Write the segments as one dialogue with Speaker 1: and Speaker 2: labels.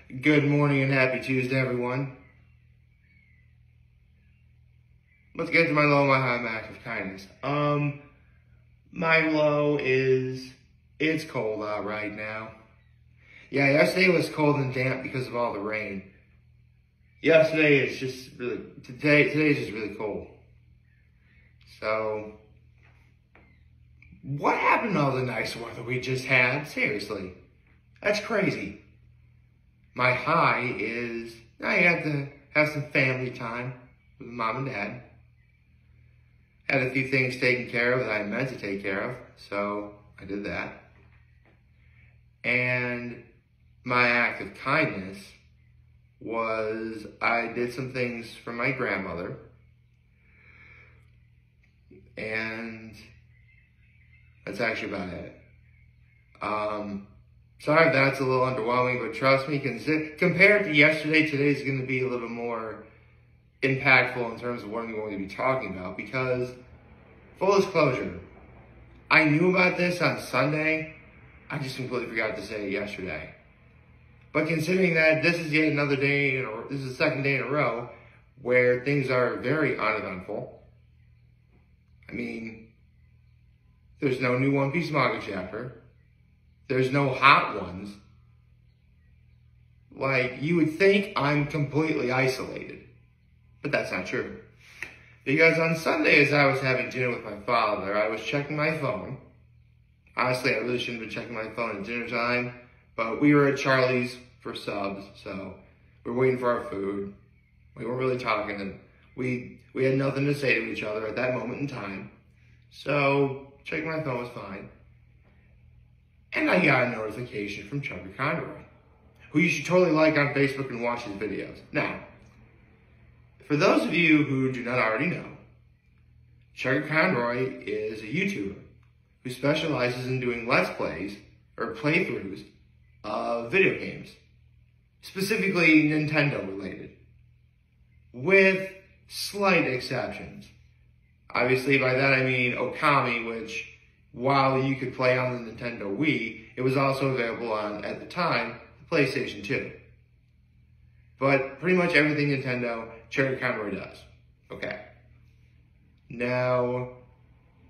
Speaker 1: Good morning and happy Tuesday, everyone. Let's get to my low, my high, my act of kindness. My low is, it's cold out right now. Yeah, yesterday was cold and damp because of all the rain. Yesterday is just really, today's just really cold. So, what happened to all the nice weather we just had? Seriously, that's crazy. My high is, I got to have some family time with mom and dad. Had a few things taken care of that I meant to take care of, so I did that. And my act of kindness was I did some things for my grandmother. And that's actually about it. Sorry if that's a little underwhelming, but trust me, compared to yesterday, today's going to be a little more impactful in terms of what I'm going to be talking about, because, full disclosure, I knew about this on Sunday. I just completely forgot to say it yesterday. But considering that this is yet another day, this is the second day in a row where things are very uneventful. I mean, there's no new One Piece manga chapter. There's no hot ones. Like, you would think I'm completely isolated, but that's not true. Because on Sunday, as I was having dinner with my father, I was checking my phone. Honestly, I really shouldn't have been checking my phone at dinner time, but we were at Charlie's for subs, so we were waiting for our food. We weren't really talking, and we had nothing to say to each other at that moment in time. So, checking my phone was fine. And I got a notification from Chuggaaconroy, who you should totally like on Facebook and watch his videos. Now, for those of you who do not already know, Chuggaaconroy is a YouTuber who specializes in doing Let's Plays, or playthroughs, of video games, specifically Nintendo related, with slight exceptions. Obviously, by that I mean Okami, which, while you could play on the Nintendo Wii, it was also available on, at the time, the PlayStation 2. But pretty much everything Nintendo, Chuggaaconroy does. Okay. Now,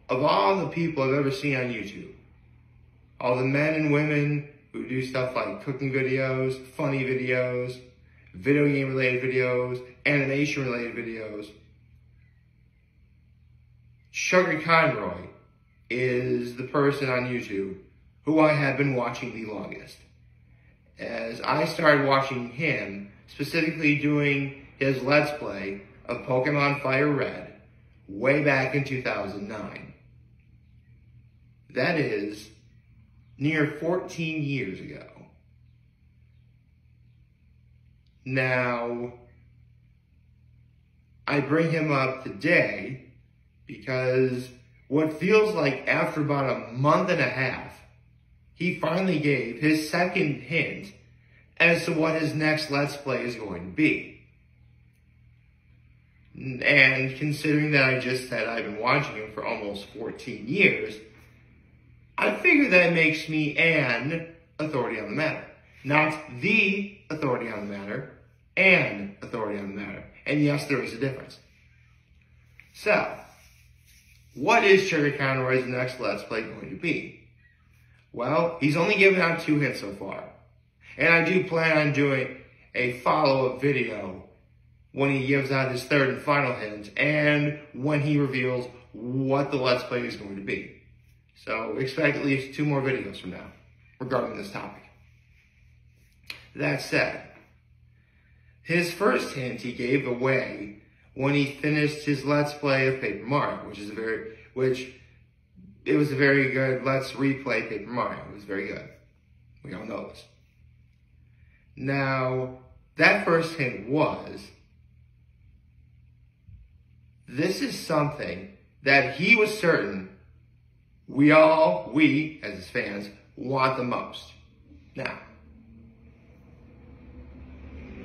Speaker 1: of all the people I've ever seen on YouTube, all the men and women who do stuff like cooking videos, funny videos, video game related videos, animation related videos, Chuggaaconroy is the person on YouTube who I have been watching the longest. As I started watching him, specifically doing his Let's Play of Pokemon Fire Red, way back in 2009. That is near 14 years ago. Now, I bring him up today because what feels like after about a month and a half, he finally gave his second hint as to what his next Let's Play is going to be. And considering that I just said I've been watching him for almost 14 years, I figure that makes me an authority on the matter. Not the authority on the matter, an authority on the matter. And yes, there is a difference. So, what is Chuggaaconroy's next Let's Play going to be? Well, he's only given out 2 hints so far. And I do plan on doing a follow-up video when he gives out his third and final hint and when he reveals what the Let's Play is going to be. So expect at least 2 more videos from now regarding this topic. That said, his first hint he gave away when he finished his Let's Play of Paper Mario, which it was a very good Let's Replay Paper Mario. It was very good. We all know this. Now, that first hint was, this is something that he was certain we, as his fans, want the most. Now,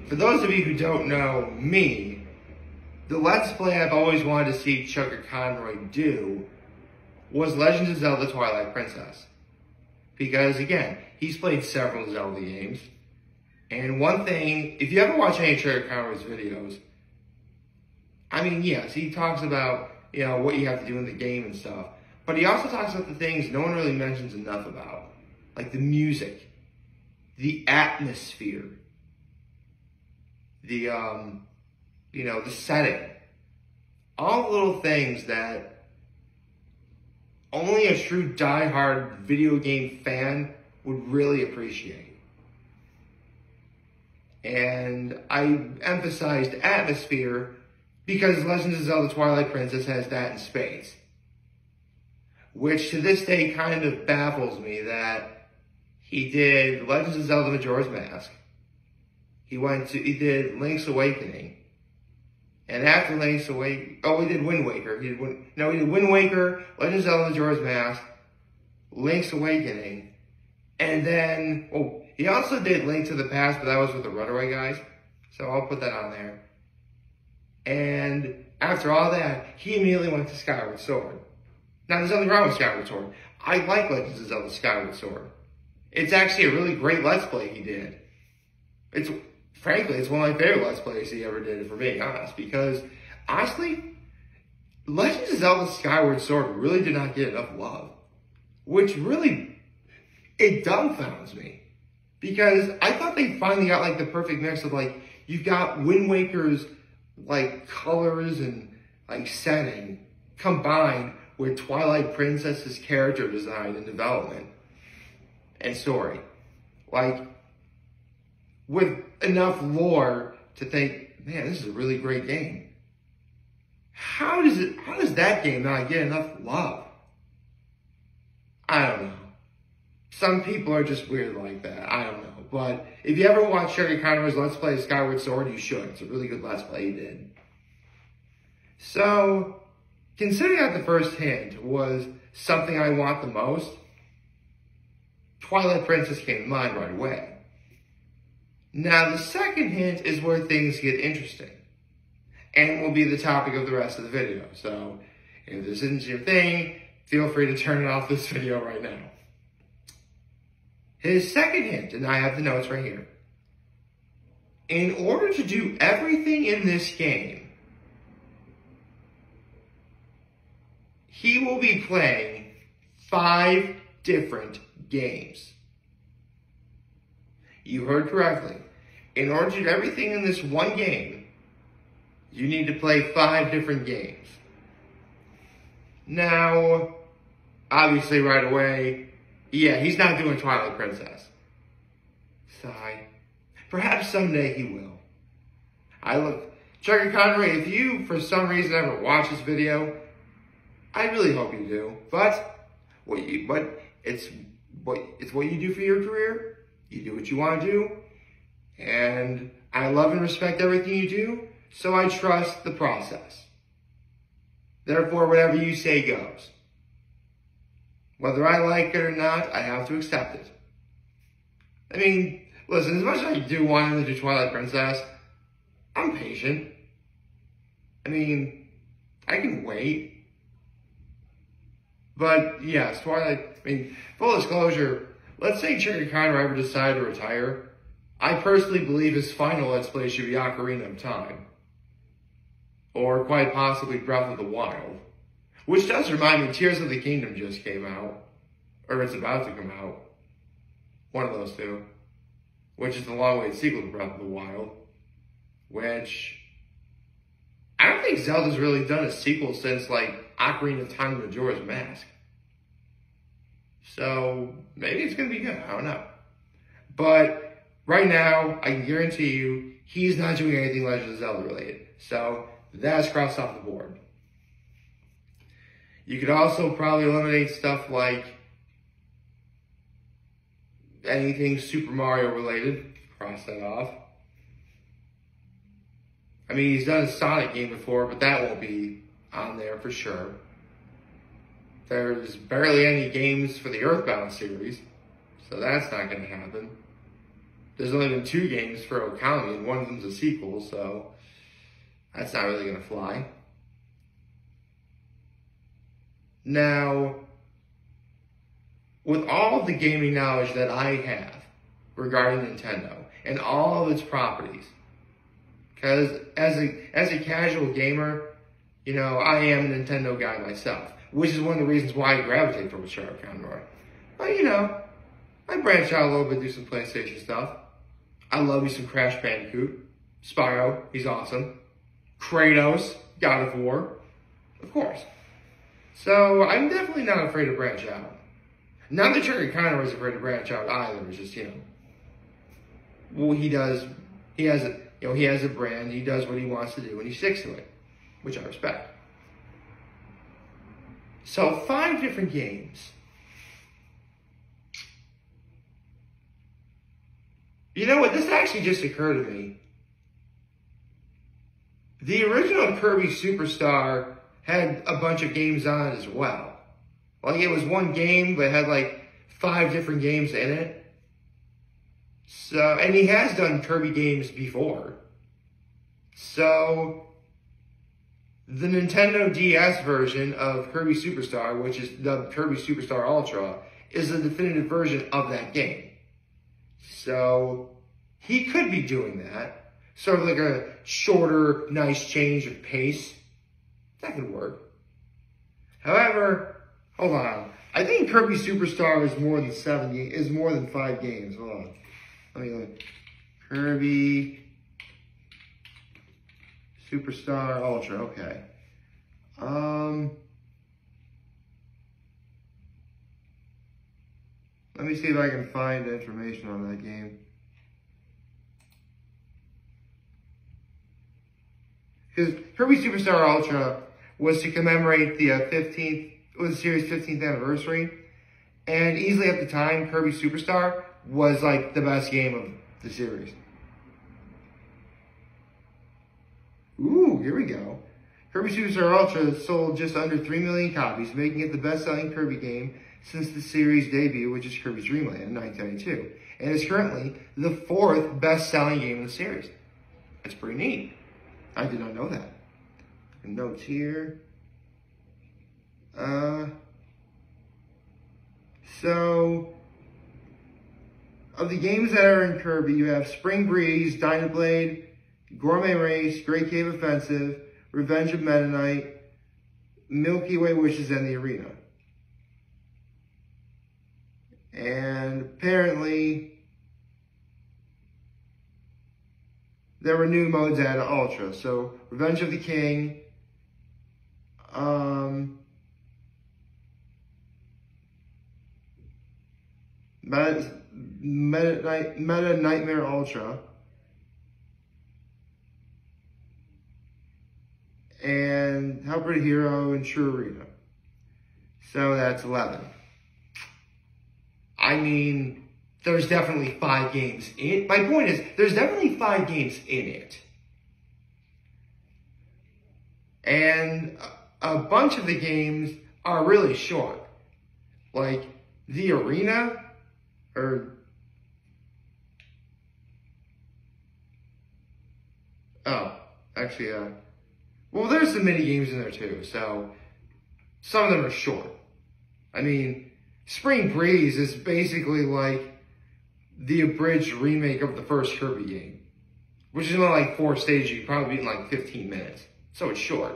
Speaker 1: for those of you who don't know me, the Let's Play I've always wanted to see Chuggaaconroy do was Legend of Zelda Twilight Princess. Because, again, he's played several Zelda games, And one thing, if you ever watch any Chuggaaconroy's videos, I mean, yes, he talks about, what you have to do in the game and stuff. But he also talks about the things no one really mentions enough about. Like the music, the atmosphere, the setting. All the little things that only a true diehard video game fan would really appreciate. And I emphasized atmosphere because Legend of Zelda Twilight Princess has that in spades. Which to this day kind of baffles me that he did Legends of Zelda Majora's Mask. He did Link's Awakening. And after Link's Awakening, he did Wind Waker. He did Wind Waker, Legend of Zelda Majora's Mask, Link's Awakening. And then, he also did Link to the Past, but that was with the Runaway guys. So I'll put that on there. And after all that, he immediately went to Skyward Sword. Now, there's nothing wrong with Skyward Sword. I like Legends of Zelda Skyward Sword. It's actually a really great Let's Play he did. Frankly, it's one of my favorite Let's Plays he ever did, if we're being honest. Because, honestly, Legends of Zelda Skyward Sword really did not get enough love. Which really, it dumbfounds me. Because I thought they finally got, the perfect mix of, you've got Wind Waker's, colors and, setting combined with Twilight Princess's character design and development and story. With enough lore to think, man, this is a really great game. How does that game not get enough love? I don't know. Some people are just weird like that. I don't know. But if you ever watch Chuggaaconroy's Let's Play of Skyward Sword, you should. It's a really good Let's Play he did. So, considering that the first hint was something I want the most, Twilight Princess came to mind right away. Now, the second hint is where things get interesting, and will be the topic of the rest of the video. So, if this isn't your thing, feel free to turn off this video right now. His second hint, and I have the notes right here. In order to do everything in this game, he will be playing 5 different games. You heard correctly. In order to do everything in this one game, you need to play 5 different games. Now, obviously right away, yeah, he's not doing Twilight Princess. Sigh. Perhaps someday he will. Chuggaaconroy, if you, for some reason, ever watch this video, I really hope you do. But it's what you do for your career. You do what you want to do. And I love and respect everything you do, so I trust the process. Therefore, whatever you say goes. Whether I like it or not, I have to accept it. I mean, listen, as much as I do want him to do Twilight Princess, I'm patient. I mean, I can wait. But, yes, full disclosure, let's say Chuggaaconroy ever decided to retire. I personally believe his final Let's Play should be Ocarina of Time. Or quite possibly Breath of the Wild. Which does remind me, Tears of the Kingdom just came out. Or it's about to come out. One of those two. Which is the long-awaited sequel to Breath of the Wild. Which, I don't think Zelda's really done a sequel since, Ocarina of Time and Majora's Mask. So, maybe it's going to be good. I don't know. But, right now, I can guarantee you, he's not doing anything Legend of Zelda related. So, that's crossed off the board. You could also probably eliminate stuff like anything Super Mario related. Cross that off. I mean, he's done a Sonic game before, but that won't be on there for sure. There's barely any games for the Earthbound series, so that's not going to happen. There's only been 2 games for Okami, and one of them's a sequel, so that's not really going to fly. Now, with all the gaming knowledge that I have, regarding Nintendo and all of its properties. Because as a casual gamer, you know, I am a Nintendo guy myself, which is one of the reasons why I gravitate towards Chuggaaconroy. But, you know, I branch out a little bit, do some PlayStation stuff. I love me some Crash Bandicoot. Spyro, he's awesome. Kratos, God of War, of course. So I'm definitely not afraid to branch out. Not that Chuggaaconroy is afraid to branch out either. It's just, you know, well, he has a brand, he does what he wants to do, and he sticks to it, which I respect. So 5 different games. You know what? This actually just occurred to me. The original Kirby Superstar had a bunch of games on it as well. Like, it was one game, but it had like 5 different games in it. So, and he has done Kirby games before. So, the Nintendo DS version of Kirby Superstar, which is the Kirby Superstar Ultra, is the definitive version of that game. So, he could be doing that. Sort of like a shorter, nice change of pace. That could work. However, hold on. I think Kirby Superstar is more than 5 games. Hold on. Let me look. Kirby Superstar Ultra. Okay. Let me see if I can find information on that game. Because Kirby Superstar Ultra was to commemorate the series' 15th anniversary. And easily at the time, Kirby Superstar was like the best game of the series. Ooh, here we go. Kirby Superstar Ultra sold just under 3 million copies, making it the best-selling Kirby game since the series' debut, which is Kirby's Dream Land in 1992. And is currently the 4th best-selling game in the series. That's pretty neat. I did not know that. Notes here. So, of the games that are in Kirby, you have Spring Breeze, Dynablade, Gourmet Race, Great Cave Offensive, Revenge of Meta Knight, Milky Way Wishes, and the Arena. And apparently, there were new modes added to Ultra. So, Revenge of the King, Meta Nightmare Ultra, and Helper Hero and True Arena. So that's 11. I mean, there's definitely 5 games in it. My point is, there's definitely 5 games in it. And a bunch of the games are really short. Like, the Arena, well, there's some mini games in there too, so some of them are short. I mean, Spring Breeze is basically like the abridged remake of the first Kirby game, which is only like 4 stages. You probably beat in like 15 minutes, so it's short.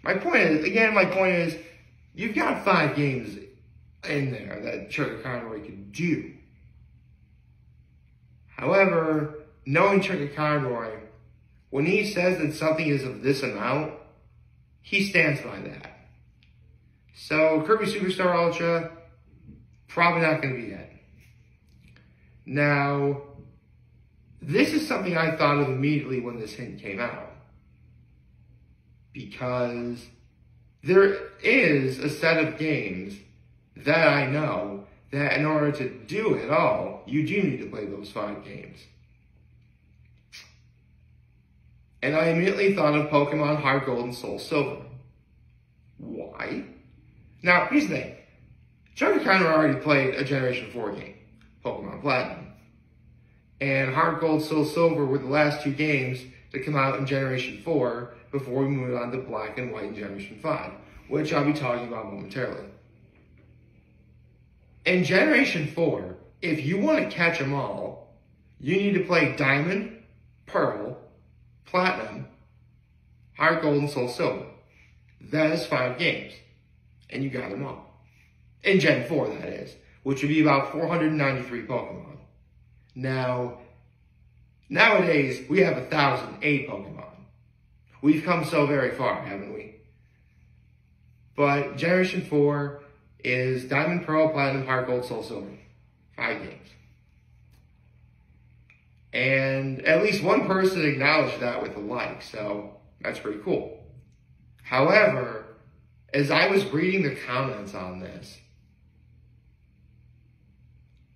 Speaker 1: My point is, you've got 5 games in there that Chuggaaconroy could do. However, knowing Chuggaaconroy, when he says that something is of this amount, he stands by that. So, Kirby Superstar Ultra, probably not going to be it. Now, this is something I thought of immediately when this hint came out. Because there is a set of games that I know that in order to do it all, you do need to play those 5 games. And I immediately thought of Pokemon Heart Gold and Soul Silver. Why? Now, here's the thing. Chuggaaconroy already played a Generation 4 game, Pokemon Platinum. And Heart Gold, Soul Silver were the last 2 games to come out in Generation 4 before we moved on to Black and White in Generation 5, which I'll be talking about momentarily. In Generation 4, if you want to catch them all, you need to play Diamond, Pearl, Platinum, Heart Gold, and Soul Silver. That is 5 games. And you got them all. In Gen 4, that is. Which would be about 493 Pokemon. Now, nowadays, we have 1,008 Pokemon. We've come so very far, haven't we? But Generation 4 is Diamond, Pearl, Platinum, Heart Gold, Soul Silver. 5 games. And at least one person acknowledged that with a like, so that's pretty cool. However, as I was reading the comments on this,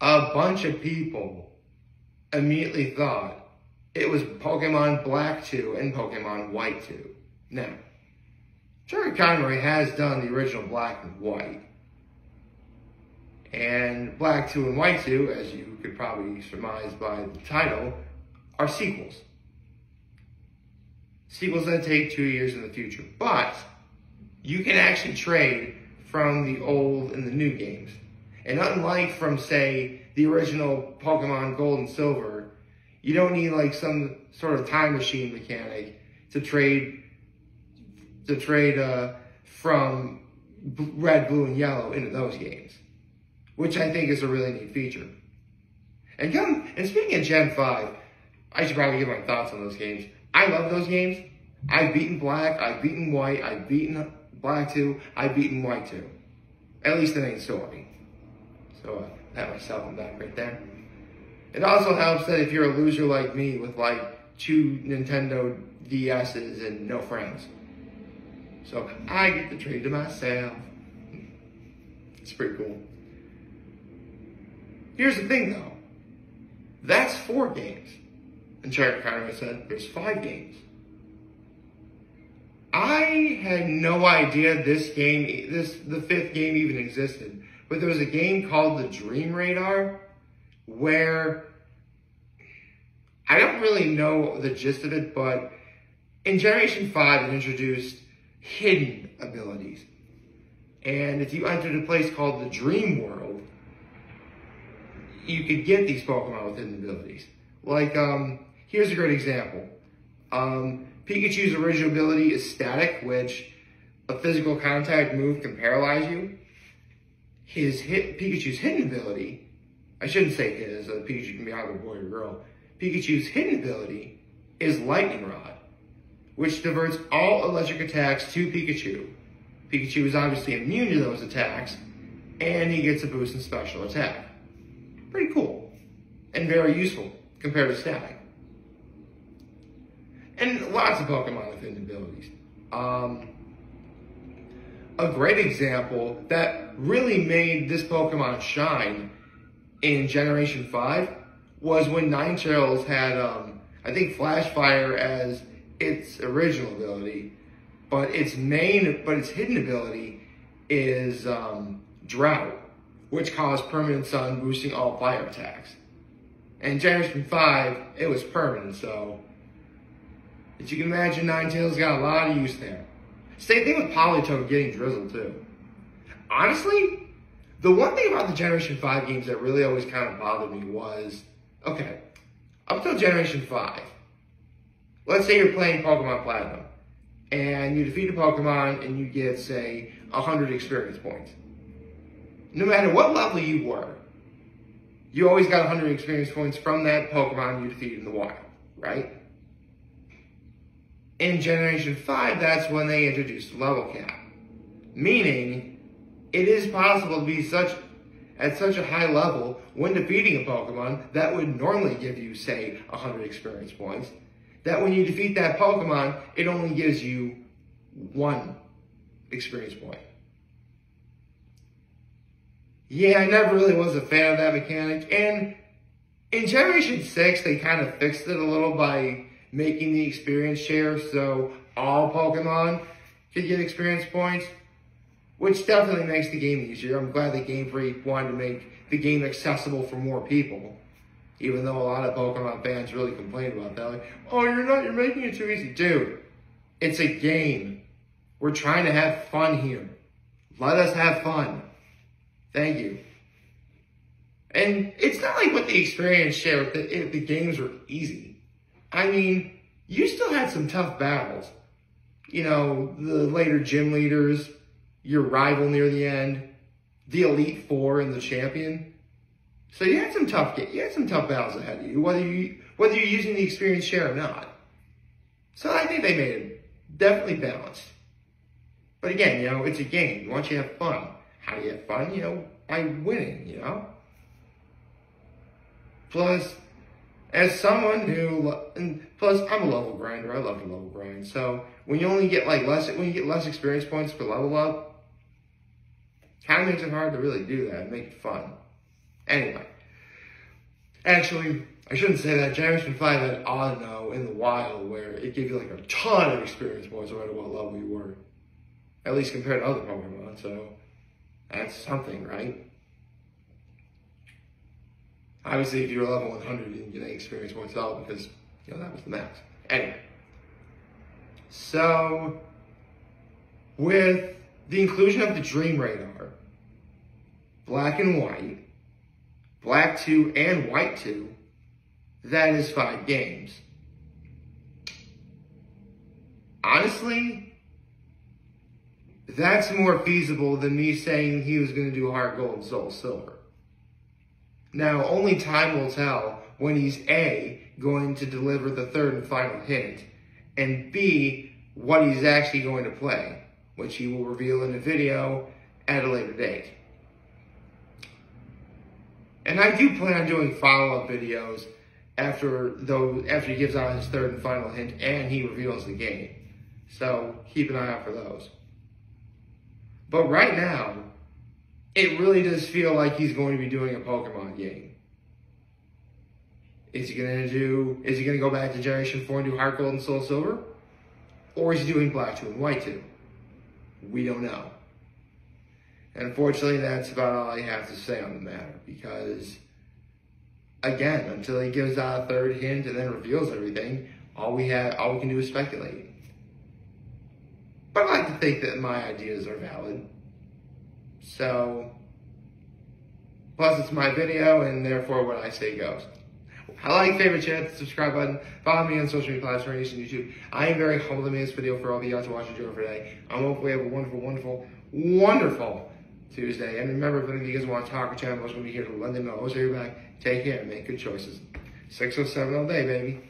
Speaker 1: a bunch of people immediately thought it was Pokemon Black 2 and Pokemon White 2. Now, Chuggaaconroy has done the original Black and White. And Black 2 and White 2, as you could probably surmise by the title, are sequels. Sequels that take 2 years in the future. But you can actually trade from the old and the new games. And unlike from, say, the original Pokemon Gold and Silver, you don't need like some sort of time machine mechanic to trade from Red, Blue, and Yellow into those games, which I think is a really neat feature. And speaking of Gen 5, I should probably give my thoughts on those games. I love those games. I've beaten Black, I've beaten White, I've beaten Black 2, I've beaten White 2. At least the main story. So pat myself on that right there. It also helps that if you're a loser like me with like 2 Nintendo DS's and no friends. So I get to trade to myself. It's pretty cool. Here's the thing though. That's 4 games. And Chuggaaconroy said there's 5 games. I had no idea the 5th game even existed. But there was a game called the Dream Radar where I don't really know the gist of it, but in Generation 5 it introduced hidden abilities. And if you entered a place called the Dream World, you could get these Pokemon with hidden abilities. Like, here's a great example. Pikachu's original ability is Static, which a physical contact move can paralyze you. Pikachu's hidden ability, I shouldn't say his, Pikachu can be either a boy or girl. Pikachu's hidden ability is Lightning Rod, which diverts all electric attacks to Pikachu. Pikachu is obviously immune to those attacks, and he gets a boost in special attack. Pretty cool, and very useful compared to Static. And lots of Pokemon with hidden abilities. A great example that really made this Pokemon shine in Generation 5 was when Ninetales had, I think, Flash Fire as its original ability, but its hidden ability is Drought, which caused Permanent Sun, boosting all fire attacks. And in Generation 5, it was permanent, so as you can imagine, Ninetales got a lot of use there. Same thing with Politoed getting Drizzle too. Honestly, the one thing about the Generation 5 games that really always kind of bothered me was, okay, up till Generation 5, let's say you're playing Pokemon Platinum, and you defeat a Pokemon and you get, say, 100 experience points. No matter what level you were, you always got 100 experience points from that Pokemon you defeated in the wild, right? In Generation 5, that's when they introduced the level cap. Meaning, it is possible to be at such a high level when defeating a Pokemon that would normally give you, say, 100 experience points, that when you defeat that Pokemon, it only gives you 1 experience point. Yeah, I never really was a fan of that mechanic, and in Generation 6, they kind of fixed it a little by making the experience share so all Pokemon could get experience points, which definitely makes the game easier. I'm glad that Game Freak wanted to make the game accessible for more people, even though a lot of Pokemon fans really complained about that. Like, oh, you're making it too easy. Dude, it's a game. We're trying to have fun here. Let us have fun. Thank you. And it's not like what the experience shared, the games were easy. I mean, you still had some tough battles. You know, the later gym leaders, your rival near the end, the Elite Four and the champion. So you had some tough battles ahead of you, whether you're using the experience share or not. So I think they made it definitely balanced. But again, you know, it's a game. You want you to have fun. How do you have fun? You know, by winning, you know? Plus, as someone plus I'm a level grinder. I love to level grind. So when you only get when you get less experience points per level up, kind of makes it hard to really do that and make it fun. Anyway, actually, I shouldn't say that. Generation 5 had Auto in the wild where it gave you like a ton of experience points no matter what level you were. At least compared to other Pokemon, so that's something, right? Obviously, if you were level 100, you didn't get any experience points at all because, you know, that was the max. Anyway. So, with the inclusion of the Dream Radar, Black and White, Black 2 and White 2, that is 5 games. Honestly, that's more feasible than me saying he was going to do Heart Gold and Soul Silver. Now, only time will tell when he's A, going to deliver the third and final hint, and B, what he's actually going to play, which he will reveal in a video at a later date. And I do plan on doing follow-up videos after he gives out his third and final hint and he reveals the game. So keep an eye out for those. But right now, it really does feel like he's going to be doing a Pokemon game. Is he going to go back to Generation 4 and do Heart Gold and Soul Silver? Or is he doing Black 2 and White 2? We don't know. And unfortunately, that's about all I have to say on the matter. Because, again, until he gives out a third hint and then reveals everything, all we can do is speculate. But I like to think that my ideas are valid. So, plus it's my video, and therefore what I say goes. I like, favorite, share, hit the subscribe button. Follow me on social media platforms and YouTube. I am very humbled to make this video for all of you out to watch and enjoy for today. I hope we have a wonderful, wonderful, wonderful Tuesday. And remember, if any of you guys want to talk or chat, I'm going to be here to let them know. I was here back. Take care and make good choices. 607 all day, baby.